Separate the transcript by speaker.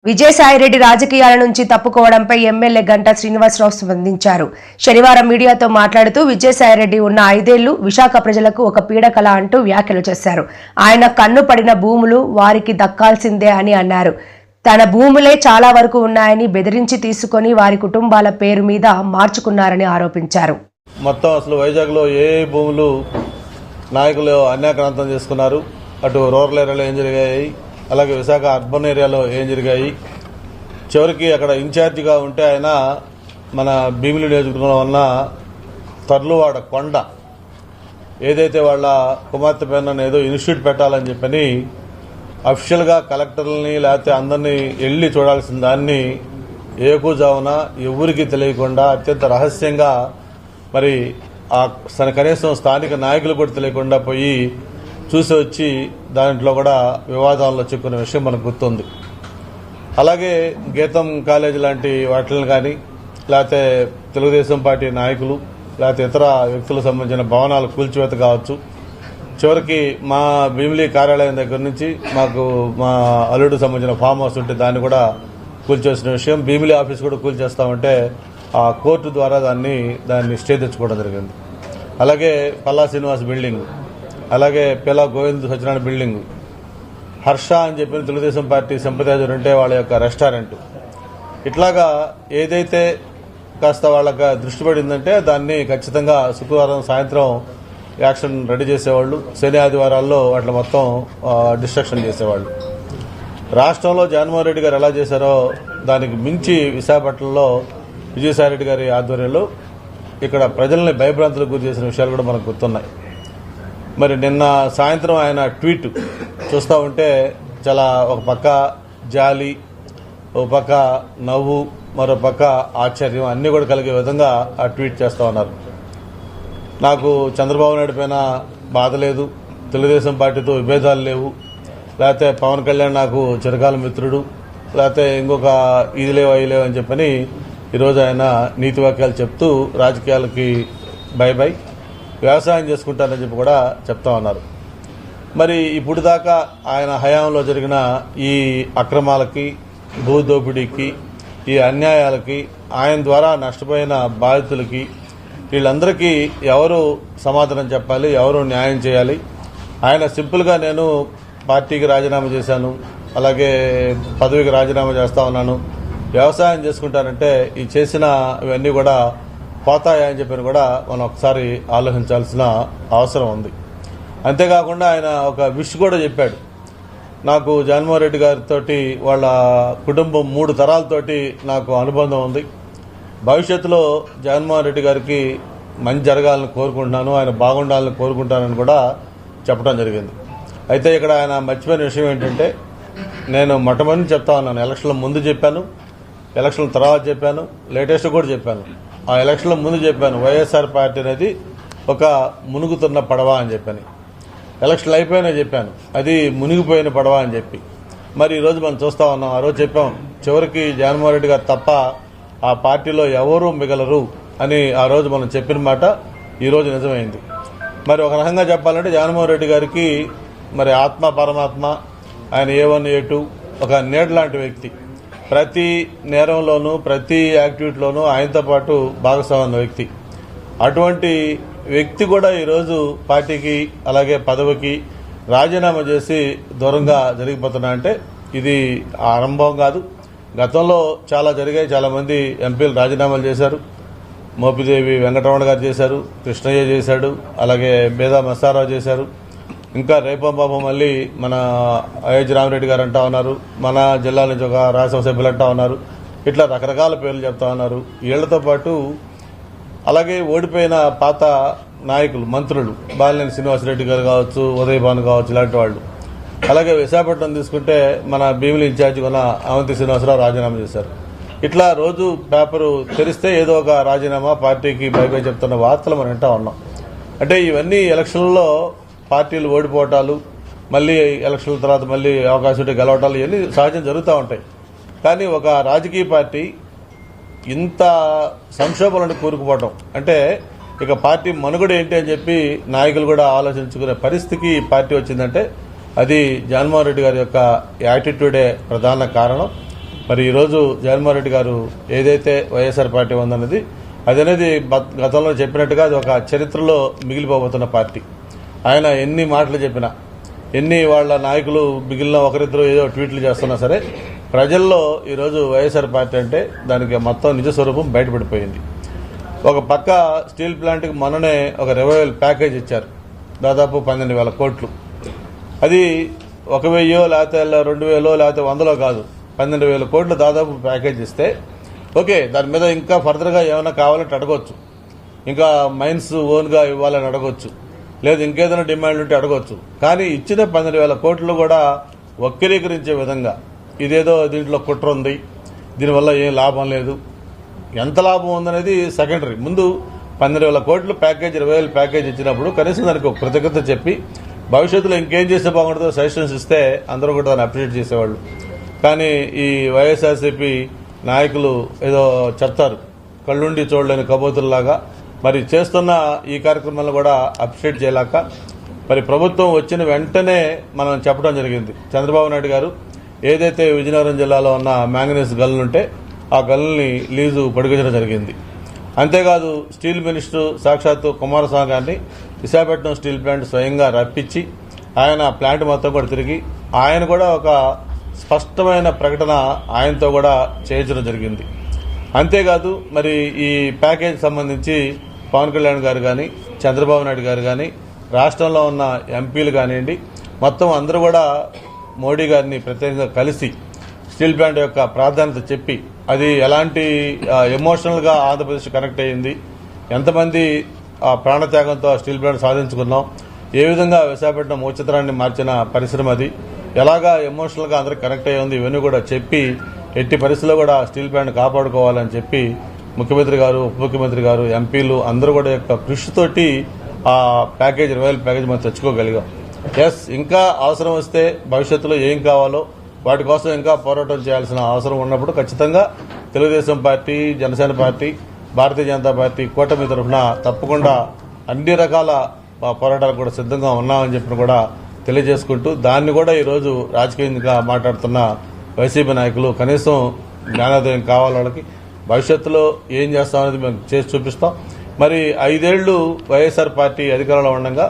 Speaker 1: విజయసాయిరెడ్డి రాజకీయాల నుంచి తప్పుకోవడంపై ఎమ్మెల్యే గంటా శ్రీనివాసరావు స్పందించారు. శనివారం మీడియాతో మాట్లాడుతూ విజయసాయిరెడ్డి ఉన్న 5 ఏళ్లు విశాఖ ప్రజలకు ఒక పీడకల అంటూ వ్యాఖ్యలు చేశారు. ఆయన కన్ను పడిన భూములు వారికి దక్కాల్సిందే అని అన్నారు. తన భూములే చాలా వరకు ఉన్నాయని బెదిరించి తీసుకొని వారి కుటుంబాల పేరు మీద మార్చుకున్నారని ఆరోపించారు.
Speaker 2: మొత్తం అసలు వైజాగ్లో ఏ భూములు నాయకులు అన్యాక్రాంతం చేసుకున్నారు, అటు రూరల్ ఏరియాలో ఏం జరిగాయి, అలాగే విశాఖ అర్బన్ ఏరియాలో ఏం జరిగాయి, చివరికి అక్కడ ఇన్ఛార్జిగా ఉంటే ఆయన మన భీమిలి నియోజకవర్గంలో ఉన్న తర్లువాడ కొండ ఏదైతే వాళ్ళ కుమార్తె పైన ఏదో ఇన్స్టిట్యూట్ పెట్టాలని చెప్పని అఫీషియల్గా కలెక్టర్లని లేకపోతే అందరినీ వెళ్ళి చూడాల్సిన దాన్ని ఏకూజామున ఎవరికి తెలియకుండా అత్యంత రహస్యంగా మరి కనీసం స్థానిక నాయకులు కూడా తెలియకుండా పోయి చూసి వచ్చి దాంట్లో కూడా వివాదాల్లో చిక్కున్న విషయం మనకు గుర్తుంది. అలాగే గీతం కాలేజీ లాంటి వాటిని కానీ లేకపోతే తెలుగుదేశం పార్టీ నాయకులు లేకపోతే ఇతర వ్యక్తులకు సంబంధించిన భవనాలు కూల్చివేత కావచ్చు, చివరికి మా భీమిలి కార్యాలయం దగ్గర నుంచి మాకు మా అల్లుడు సంబంధించిన ఫామ్ హౌస్ ఉంటే దాన్ని కూడా కూల్చేసిన విషయం, భీమిలి ఆఫీస్ కూడా కూల్చేస్తామంటే ఆ కోర్టు ద్వారా దాన్ని స్టే తెచ్చుకోవడం జరిగింది. అలాగే పల్లా శ్రీనివాస్ బిల్డింగ్, అలాగే పిల్ల గోవింద్ సత్యనారాయణ బిల్డింగ్, హర్ష అని చెప్పిన తెలుగుదేశం పార్టీ సింపథైజర్ ఉంటే వాళ్ళ యొక్క రెస్టారెంట్, ఇట్లాగా ఏదైతే కాస్త వాళ్ళకి దృష్టి పడిందంటే దాన్ని ఖచ్చితంగా శుక్రవారం సాయంత్రం యాక్షన్ రెడీ చేసేవాళ్ళు, శని ఆదివారాల్లో అట్లా మొత్తం డిస్ట్రక్షన్ చేసేవాళ్ళు. రాష్ట్రంలో జగన్మోహన్ రెడ్డి గారు ఎలా చేశారో దానికి మించి విశాఖపట్నంలో విజయసాయిరెడ్డి గారి ఆధ్వర్యంలో ఇక్కడ ప్రజల్ని భయభ్రాంతులకు గురి చేసిన విషయాలు కూడా మనకు గుర్తున్నాయి. మరి నిన్న సాయంత్రం ఆయన ట్వీట్ చూస్తూ ఉంటే చాలా ఒక పక్క జాలి, ఒక పక్క నవ్వు, మరో పక్క ఆశ్చర్యం అన్నీ కూడా కలిగే విధంగా ఆ ట్వీట్ చేస్తూ ఉన్నారు. నాకు చంద్రబాబు నాయుడు పైన బాధ లేదు, తెలుగుదేశం పార్టీతో విభేదాలు లేవు, లేకపోతే పవన్ కళ్యాణ్ నాకు చిరకాల మిత్రుడు, లేకపోతే ఇంకొక ఇది లేవు అవి లేవు అని చెప్పని ఈరోజు ఆయన నీతి వాక్యాలు చెప్తూ రాజకీయాలకి బై వ్యవసాయం చేసుకుంటారని చెప్పి కూడా చెప్తా ఉన్నారు. మరి ఇప్పుడు దాకా ఆయన హయాంలో జరిగిన ఈ అక్రమాలకి, భూదోపిడీకి, ఈ అన్యాయాలకి, ఆయన ద్వారా నష్టపోయిన బాధితులకి వీళ్ళందరికీ ఎవరు సమాధానం చెప్పాలి, ఎవరు న్యాయం చేయాలి? ఆయన సింపుల్గా నేను పార్టీకి రాజీనామా చేశాను, అలాగే పదవికి రాజీనామా చేస్తా ఉన్నాను, వ్యవసాయం చేసుకుంటానంటే ఈ చేసిన ఇవన్నీ కూడా పోతాయా అని చెప్పని కూడా మనం ఒకసారి ఆలోచించాల్సిన అవసరం ఉంది. అంతేకాకుండా ఆయన ఒక విష్ కూడా చెప్పాడు. నాకు జగన్మోహన్ రెడ్డి గారితో వాళ్ళ కుటుంబం 3 తరాలతోటి నాకు అనుబంధం ఉంది, భవిష్యత్తులో జగన్మోహన్ రెడ్డి గారికి మంచి జరగాలని కోరుకుంటున్నాను, ఆయన బాగుండాలని కోరుకుంటానని కూడా చెప్పడం జరిగింది. అయితే ఇక్కడ ఆయన మర్చిపోయిన విషయం ఏంటంటే, నేను మొట్టమొదటి చెప్తా ఉన్నాను, ఎలక్షన్ల ముందు చెప్పాను, ఎలక్షన్ల తర్వాత చెప్పాను, లేటెస్ట్ కూడా చెప్పాను. ఆ ఎలక్షన్ల ముందు చెప్పాను వైఎస్ఆర్ పార్టీ అనేది ఒక మునుగుతున్న పడవ అని చెప్పని, ఎలక్షన్లు అయిపోయినా చెప్పాను అది మునిగిపోయిన పడవ అని చెప్పి. మరి ఈరోజు మనం చూస్తా ఉన్నాం, ఆ రోజు చెప్పాం చివరికి జగన్మోహన్ రెడ్డి గారు తప్ప ఆ పార్టీలో ఎవరూ మిగలరు అని ఆ రోజు మనం చెప్పిన మాట ఈరోజు నిజమైంది. మరి ఒక రకంగా చెప్పాలంటే జగన్మోహన్ రెడ్డి గారికి మరి ఆత్మ పరమాత్మ, ఆయన A1 A2 ఒక నీడ లాంటి వ్యక్తి, ప్రతి నేరంలోనూ ప్రతి యాక్టివిటీలోనూ ఆయనతో పాటు భాగస్వామ్య వ్యక్తి. అటువంటి వ్యక్తి కూడా ఈరోజు పార్టీకి అలాగే పదవికి రాజీనామా చేసి దూరంగా జరిగిపోతున్నా అంటే ఇది ఆరంభం కాదు. గతంలో చాలా జరిగాయి, చాలామంది ఎంపీలు రాజీనామాలు చేశారు. మోపిదేవి వెంకటరమణ గారు చేశారు, కృష్ణయ్య చేశాడు, అలాగే బేదా మస్తారావు చేశారు, ఇంకా రేపంబాబు మళ్ళీ మన అయోధ్య రామిరెడ్డి గారు అంటా ఉన్నారు, మన జిల్లా నుంచి ఒక రాజ్యసభ సభ్యులు అంటా ఉన్నారు, ఇట్లా రకరకాల పేర్లు చెప్తా ఉన్నారు. వీళ్లతో పాటు అలాగే ఓడిపోయిన పాత నాయకులు, మంత్రులు, బాలినేని శ్రీనివాసరెడ్డి గారు కావచ్చు, ఉదయ్ భాను కావచ్చు, ఇలాంటి వాళ్ళు. అలాగే విశాఖపట్నం తీసుకుంటే మన భీమిలి ఇన్ఛార్జిగా ఉన్న అవంతి శ్రీనివాసరావు రాజీనామా చేశారు. ఇట్లా రోజు పేపరు తెరిస్తే ఏదో ఒక రాజీనామా, పార్టీకి బై చెప్తున్న వార్తలు మనం వింటా ఉన్నాం. అంటే ఇవన్నీ ఎలక్షన్లలో పార్టీలు ఓడిపోవటాలు, మళ్ళీ ఎలక్షన్ల తర్వాత మళ్ళీ అవకాశం ఉంటే గెలవటాలు, ఇవన్నీ సహజం జరుగుతూ ఉంటాయి. కానీ ఒక రాజకీయ పార్టీ ఇంత సంక్షోభాలను కూరుకుపోవటం అంటే ఇక పార్టీ మనుగడ ఏంటి అని చెప్పి నాయకులు కూడా ఆలోచించుకునే పరిస్థితికి పార్టీ వచ్చిందంటే అది జగన్మోహన్ రెడ్డి గారి యొక్క యాటిట్యూడే ప్రధాన కారణం. మరి ఈరోజు జగన్మోహన్ రెడ్డి గారు ఏదైతే వైఎస్ఆర్ పార్టీ ఉందన్నది అదనేది గతంలో చెప్పినట్టుగా అది ఒక చరిత్రలో మిగిలిపోబోతున్న పార్టీ. ఆయన ఎన్ని మాటలు చెప్పినా, ఎన్ని వాళ్ళ నాయకులు మిగిలిన ఒకరిద్దరు ఏదో ట్వీట్లు చేస్తున్నా సరే, ప్రజల్లో ఈరోజు వైఎస్ఆర్ పార్టీ అంటే దానికి మొత్తం నిజ స్వరూపం బయటపడిపోయింది. ఒక పక్క స్టీల్ ప్లాంట్కి మొన్ననే ఒక రివైవల్ ప్యాకేజ్ ఇచ్చారు, దాదాపు 12,000 కోట్లు. అది 1,000 లేకపోతే 2,000 లేకపోతే 100 కాదు, 12,000 కోట్లు దాదాపు ప్యాకేజ్ ఇస్తే ఓకే, దాని మీద ఇంకా ఫర్దర్గా ఏమైనా కావాలంటే అడగొచ్చు, ఇంకా మైన్స్ ఓన్గా ఇవ్వాలని అడగొచ్చు, లేదు ఇంకేదైనా డిమాండ్ ఉంటే అడగొచ్చు. కానీ ఇచ్చిన 12,000 కోట్లు కూడా వక్రీకరించే విధంగా ఇదేదో దీంట్లో కుట్ర ఉంది, దీనివల్ల ఏం లాభం లేదు, ఎంత లాభం ఉందనేది సెకండరీ. ముందు 12,000 కోట్లు ప్యాకేజ్, 20,000 ప్యాకేజ్ ఇచ్చినప్పుడు కనీసం దానికి ఒక కృతజ్ఞత చెప్పి భవిష్యత్తులో ఇంకేం చేస్తే బాగుంటుందో సజెషన్స్ ఇస్తే అందరూ కూడా దాన్ని అప్రిషియేట్ చేసేవాళ్ళు. కానీ ఈ వైఎస్ఆర్సీపీ నాయకులు ఏదో చెప్తారు, కళ్ళుండి చూడలేని కబోతుల్లాగా. మరి చేస్తున్న ఈ కార్యక్రమాలను కూడా అప్రిషియేట్ చేయలేక మరి ప్రభుత్వం వచ్చిన వెంటనే మనం చెప్పడం జరిగింది. చంద్రబాబు నాయుడు గారు ఏదైతే విజయనగరం జిల్లాలో ఉన్న మ్యాంగనీస్ గనులుంటే ఆ గనుల్ని లీజు పొడిగించడం జరిగింది. అంతేకాదు స్టీల్ మినిస్టర్ సాక్షాత్తు కుమారస్వామి గారిని విశాఖపట్నం స్టీల్ ప్లాంట్ స్వయంగా రప్పించి ఆయన ప్లాంట్ మొత్తం కూడా తిరిగి ఆయన కూడా ఒక స్పష్టమైన ప్రకటన ఆయనతో కూడా చేయించడం జరిగింది. అంతేకాదు మరి ఈ ప్యాకేజ్ సంబంధించి పవన్ కళ్యాణ్ గారు కానీ, చంద్రబాబు నాయుడు గారు కానీ, రాష్ట్రంలో ఉన్న ఎంపీలు కానివ్వండి, మొత్తం అందరూ కూడా మోడీ గారిని ప్రత్యేకంగా కలిసి స్టీల్ ప్లాంట్ యొక్క ప్రాధాన్యత చెప్పి అది ఎలాంటి ఎమోషనల్గా ఆంధ్రప్రదేశ్ కనెక్ట్ అయ్యింది, ఎంతమంది ప్రాణత్యాగంతో స్టీల్ ప్లాంట్ సాధించుకున్నాం, ఏ విధంగా విశాఖపట్నం మూచిత్రాన్ని మార్చిన పరిశ్రమ అది, ఎలాగా ఎమోషనల్గా అందరికి కనెక్ట్ అయ్యి ఉంది, ఇవన్నీ కూడా చెప్పి ఎట్టి పరిస్థితుల్లో కూడా స్టీల్ ప్లాంట్ కాపాడుకోవాలని చెప్పి ముఖ్యమంత్రి గారు, ఉప ముఖ్యమంత్రి గారు, ఎంపీలు అందరూ కూడా యొక్క కృషితోటి ఆ ప్యాకేజ్, 20,000 ప్యాకేజ్ మనం తెచ్చుకోగలిగాం. ఎస్, ఇంకా అవసరం వస్తే భవిష్యత్తులో ఏం కావాలో వాటి కోసం ఇంకా పోరాటం చేయాల్సిన అవసరం ఉన్నప్పుడు ఖచ్చితంగా Telugu Desam party, Janasena party, Bharatiya Janata party కూటమి తరఫున తప్పకుండా అన్ని రకాల పోరాటాలు కూడా సిద్ధంగా ఉన్నామని చెప్పి కూడా తెలియజేసుకుంటూ, దాన్ని కూడా ఈరోజు రాజకీయంగా మాట్లాడుతున్న వైసీపీ నాయకులు కనీసం జ్ఞానోదయం కావాలి, వాళ్ళకి భవిష్యత్తులో ఏం చేస్తామనేది మేము చేసి చూపిస్తాం. మరి 5 ఏళ్లు వైఎస్ఆర్ పార్టీ అధికారంలో ఉండగా